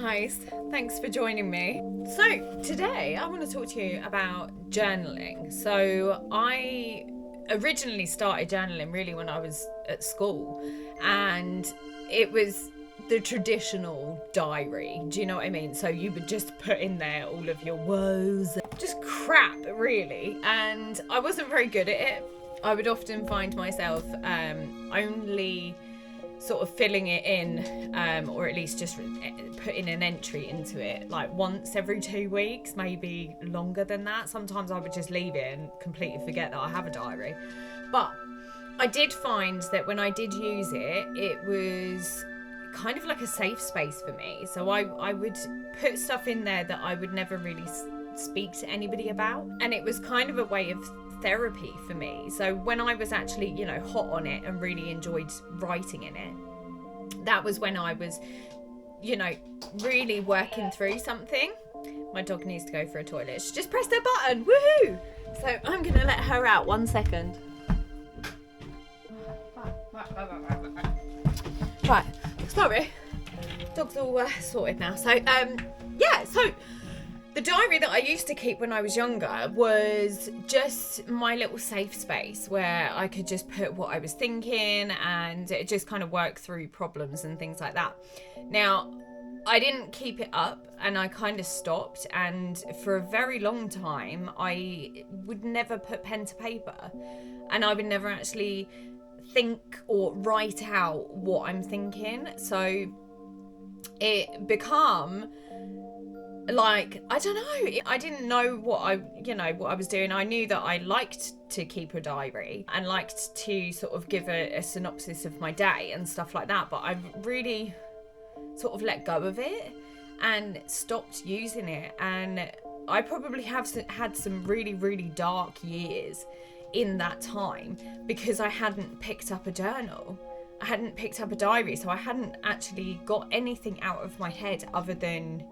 guys, thanks for joining me. So today I want to talk to you about journaling. So I originally started journaling really when I was at school, and it was the traditional diary. Do you know what I mean? So you would just put in there all of your woes, just crap really, and I wasn't very good at it. I would often find myself only sort of filling it in, or at least just putting an entry into it like once every 2 weeks, maybe longer than that. Sometimes I would just leave it and completely forget that I have a diary. But I did find that when I did use it, it was kind of like a safe space for me. So I would put stuff in there that I would never really speak to anybody about, and it was kind of a way of therapy for me. So when I was actually, hot on it and really enjoyed writing in it, that was when I was, really working through something. My dog needs to go for a toilet. She just pressed her button. Woohoo! So I'm going to let her out 1 second. Right, sorry. Dog's all sorted now. So, so the diary that I used to keep when I was younger was just my little safe space where I could just put what I was thinking and it just kind of work through problems and things like that. Now, I didn't keep it up and I kind of stopped, and for a very long time I would never put pen to paper and I would never actually think or write out what I'm thinking. So it became like, I don't know, I didn't know what I was doing. I knew that I liked to keep a diary and liked to sort of give a synopsis of my day and stuff like that, but I've really sort of let go of it and stopped using it. And I probably have had some really, really dark years in that time because I hadn't picked up a journal. I hadn't picked up a diary, so I hadn't actually got anything out of my head other than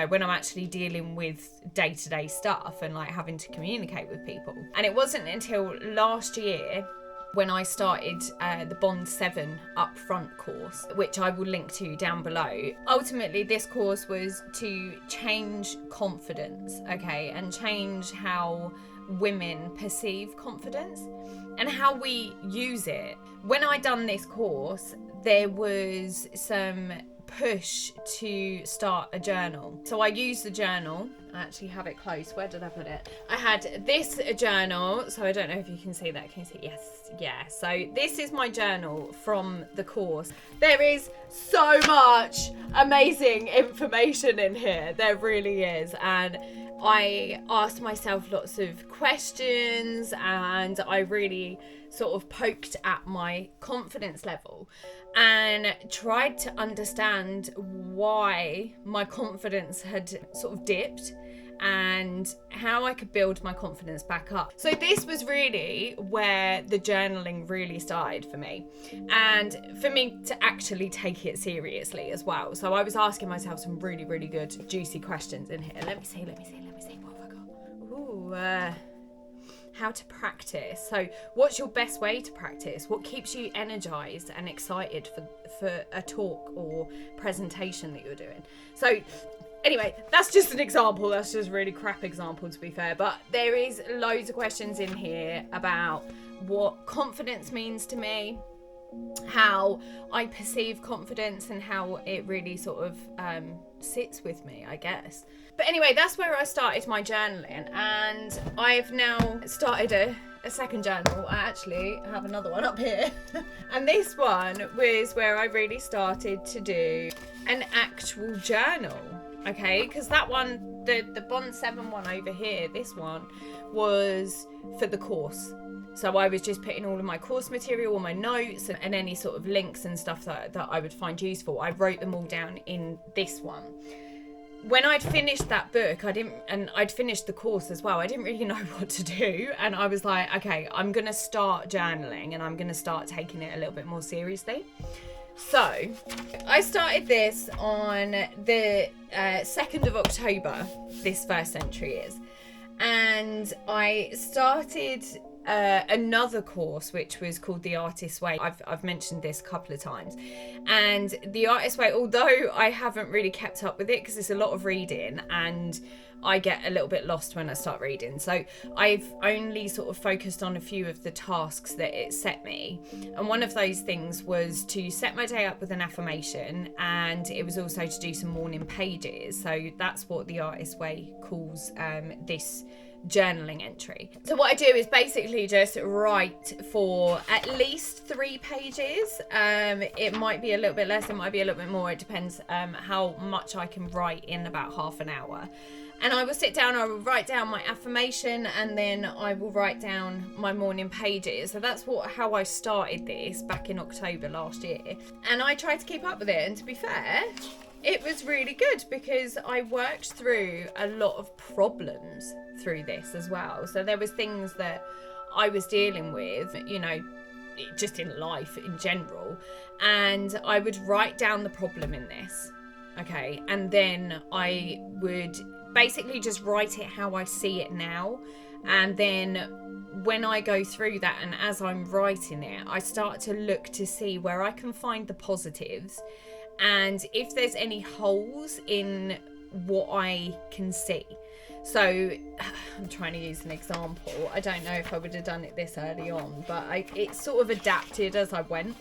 when I'm actually dealing with day-to-day stuff and like having to communicate with people. And it wasn't until last year when I started the Bond 7 Upfront course, which I will link to down below. Ultimately, this course was to change confidence, okay, and change how women perceive confidence and how we use it. When I done this course, there was some push to start a journal. So I used the journal. I actually have it close. Where did I put it? I had this journal. So I don't know if you can see that. Can you see? Yes. Yeah. So this is my journal from the course. There is so much amazing information in here. There really is. And I asked myself lots of questions and I really sort of poked at my confidence level and tried to understand why my confidence had sort of dipped and how I could build my confidence back up. So this was really where the journaling really started for me, and for me to actually take it seriously as well. So I was asking myself some really, really good juicy questions in here. Let me see. What have I got? Ooh, how to practice. So what's your best way to practice? What keeps you energized and excited for a talk or presentation that you're doing? So anyway, that's just an example. That's just a really crap example, to be fair. But there is loads of questions in here about what confidence means to me, how I perceive confidence and how it really sort of sits with me, I guess. But anyway, that's where I started my journaling, and I've now started a second journal. I actually have another one up here. And this one was where I really started to do an actual journal, okay? Because that one, the Bond 7 one over here, this one was for the course. So I was just putting all of my course material, all my notes and any sort of links and stuff that I would find useful. I wrote them all down in this one. When I'd finished that book, I'd finished the course as well. I didn't really know what to do. And I was like, okay, I'm going to start journaling and I'm going to start taking it a little bit more seriously. So I started this on the 2nd of October, this first entry is. And I started another course which was called The Artist's Way. I've mentioned this a couple of times, and The Artist's Way, although I haven't really kept up with it because it's a lot of reading and I get a little bit lost when I start reading, so I've only sort of focused on a few of the tasks that it set me. And one of those things was to set my day up with an affirmation, and it was also to do some morning pages. So that's what The Artist's Way calls this journaling entry. So what I do is basically just write for at least 3 pages. It might be a little bit less, it might be a little bit more, it depends how much I can write in about half an hour. And I will sit down, I will write down my affirmation, and then I will write down my morning pages. So that's how I started this back in October last year. And I tried to keep up with it, and to be fair, it was really good because I worked through a lot of problems through this as well. So there was things that I was dealing with, you know, just in life in general, and I would write down the problem in this, okay, and then I would basically just write it how I see it now. And then when I go through that and as I'm writing it, I start to look to see where I can find the positives and if there's any holes in what I can see. So I'm trying to use an example. I don't know if I would have done it this early on, but it sort of adapted as I went.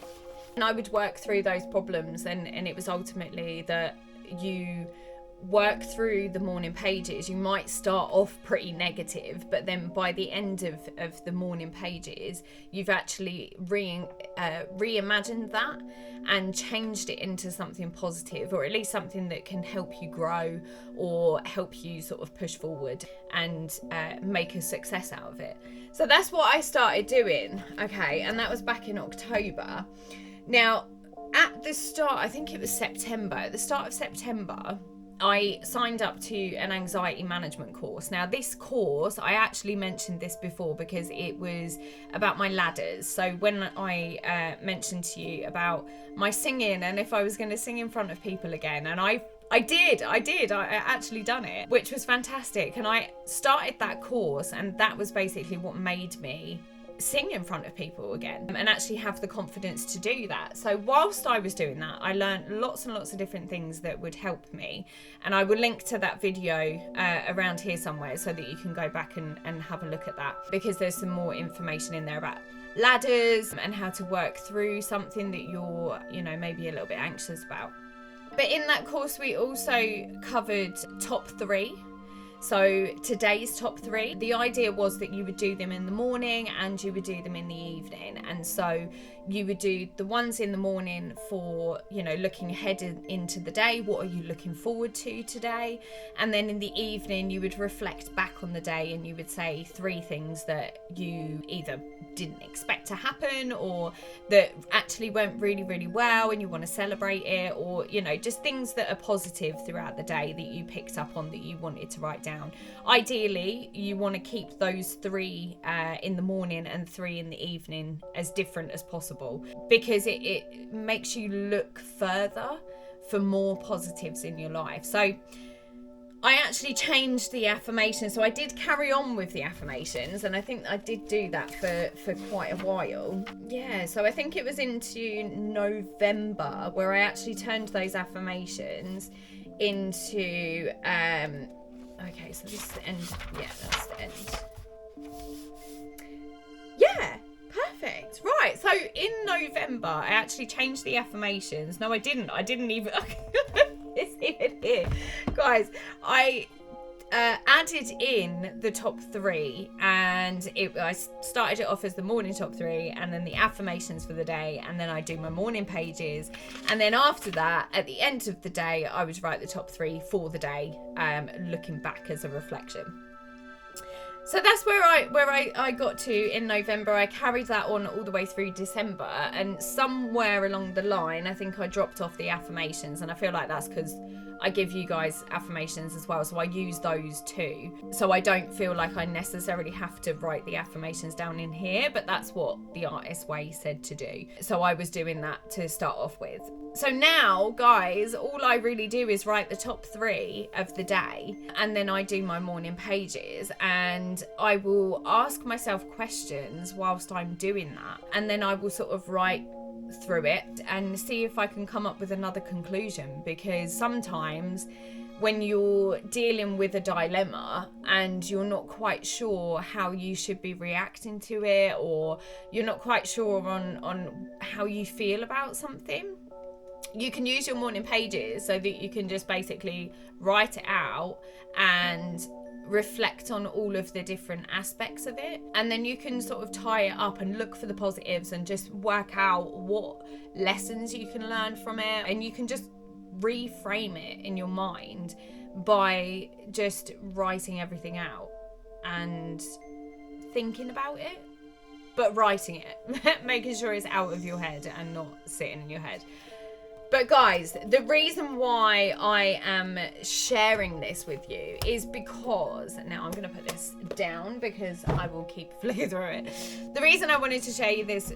And I would work through those problems, and it was ultimately that you work through the morning pages. You might start off pretty negative, but then by the end of the morning pages, you've actually reimagined that and changed it into something positive, or at least something that can help you grow or help you sort of push forward and make a success out of it. So that's what I started doing, okay, and that was back in October. Now, at the start, I think it was September, at the start of September, I signed up to an anxiety management course. Now this course, I actually mentioned this before because it was about my ladders. So when I mentioned to you about my singing and if I was going to sing in front of people again, and I actually done it, which was fantastic. And I started that course, and that was basically what made me sing in front of people again and actually have the confidence to do that. So whilst I was doing that, I learned lots and lots of different things that would help me, and I will link to that video around here somewhere so that you can go back and have a look at that, because there's some more information in there about ladders and how to work through something that you're, you know, maybe a little bit anxious about. But in that course we also covered top 3. So today's top 3, the idea was that you would do them in the morning and you would do them in the evening. And so you would do the ones in the morning for, you know, looking ahead into the day. What are you looking forward to today? And then in the evening, you would reflect back on the day and you would say 3 things that you either didn't expect to happen or that actually went really, really well and you want to celebrate it, or, you know, just things that are positive throughout the day that you picked up on that you wanted to write down. Ideally, you want to keep those 3 in the morning and 3 in the evening as different as possible, because it makes you look further for more positives in your life. So I actually changed the affirmations. So I did carry on with the affirmations, and I think I did do that for quite a while. Yeah, so I think it was into November where I actually turned those affirmations into okay, so this is the end. Yeah, that's the end. Yeah, perfect. Right, so in November, I actually changed the affirmations. No, I didn't even... It's even here. Guys, I added in the top 3, and I started it off as the morning top 3, and then the affirmations for the day, and then I do my morning pages, and then after that, at the end of the day, I would write the top 3 for the day, looking back as a reflection. So that's where I got to in November. I carried that on all the way through December, and somewhere along the line I think I dropped off the affirmations, and I feel like that's because I give you guys affirmations as well. So I use those too. So I don't feel like I necessarily have to write the affirmations down in here, but that's what the Artist Way said to do. So I was doing that to start off with. So now, guys, all I really do is write the top 3 of the day, and then I do my morning pages, and I will ask myself questions whilst I'm doing that, and then I will sort of write through it and see if I can come up with another conclusion, because sometimes when you're dealing with a dilemma and you're not quite sure how you should be reacting to it, or you're not quite sure on how you feel about something, you can use your morning pages so that you can just basically write it out and reflect on all of the different aspects of it, and then you can sort of tie it up and look for the positives and just work out what lessons you can learn from it, and you can just reframe it in your mind by just writing everything out and thinking about it, but writing it making sure it's out of your head and not sitting in your head. But guys, the reason why I am sharing this with you is because, now I'm going to put this down because I will keep flicking through it. The reason I wanted to share you this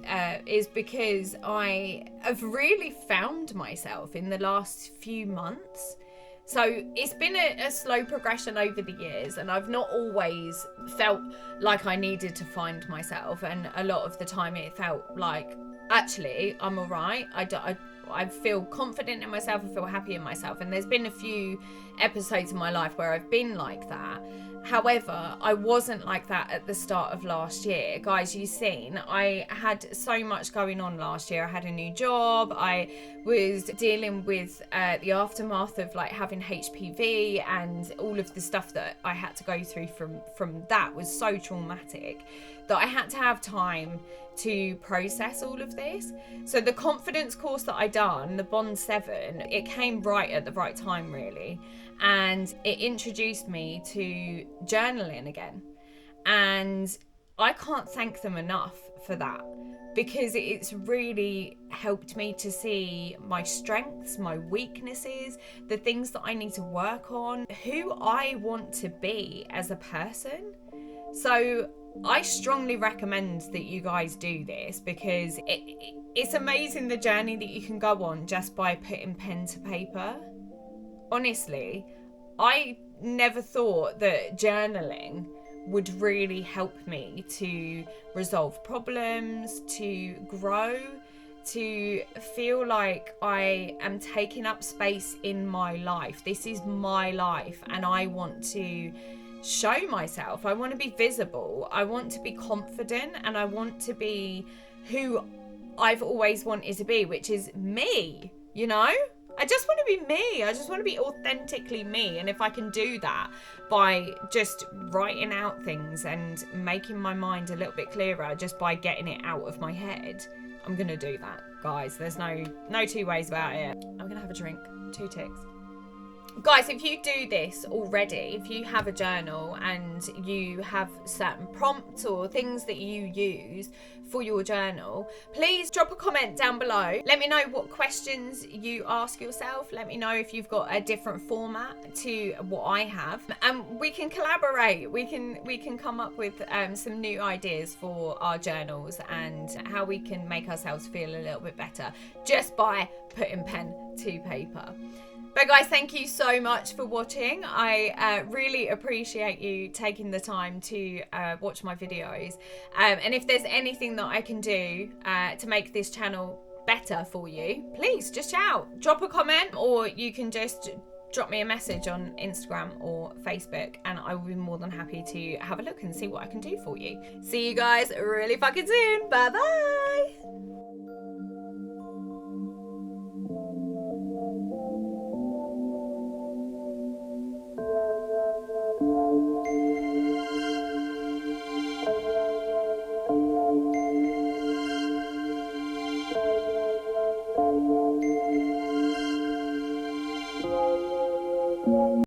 is because I have really found myself in the last few months. So it's been a slow progression over the years, and I've not always felt like I needed to find myself. And a lot of the time it felt like, actually, I'm all right. I feel confident in myself. I feel happy in myself. And there's been a few episodes in my life where I've been like that. However, I wasn't like that at the start of last year. Guys, you've seen, I had so much going on last year. I had a new job. I was dealing with the aftermath of like having HPV, and all of the stuff that I had to go through from that was so traumatic that I had to have time to process all of this. So the confidence course that I done, the Bond 7, it came right at the right time, really. And it introduced me to journaling again. And I can't thank them enough for that, because it's really helped me to see my strengths, my weaknesses, the things that I need to work on, who I want to be as a person. So I strongly recommend that you guys do this, because it's amazing the journey that you can go on just by putting pen to paper. Honestly, I never thought that journaling would really help me to resolve problems, to grow, to feel like I am taking up space in my life. This is my life, and I want to show myself. I want to be visible. I want to be confident, and I want to be who I've always wanted to be, which is me, you know? I just want to be me. I just want to be authentically me. And if I can do that by just writing out things and making my mind a little bit clearer just by getting it out of my head, I'm going to do that, guys. There's no two ways about it. I'm going to have a drink. 2 ticks. Guys, if you do this already, if you have a journal and you have certain prompts or things that you use for your journal, please drop a comment down below. Let me know what questions you ask yourself. Let me know if you've got a different format to what I have, and we can collaborate. We can come up with some new ideas for our journals and how we can make ourselves feel a little bit better just by putting pen to paper. But guys, thank you so much for watching. I really appreciate you taking the time to watch my videos. And if there's anything that I can do to make this channel better for you, please just shout. Drop a comment, or you can just drop me a message on Instagram or Facebook, and I will be more than happy to have a look and see what I can do for you. See you guys really fucking soon. Bye bye.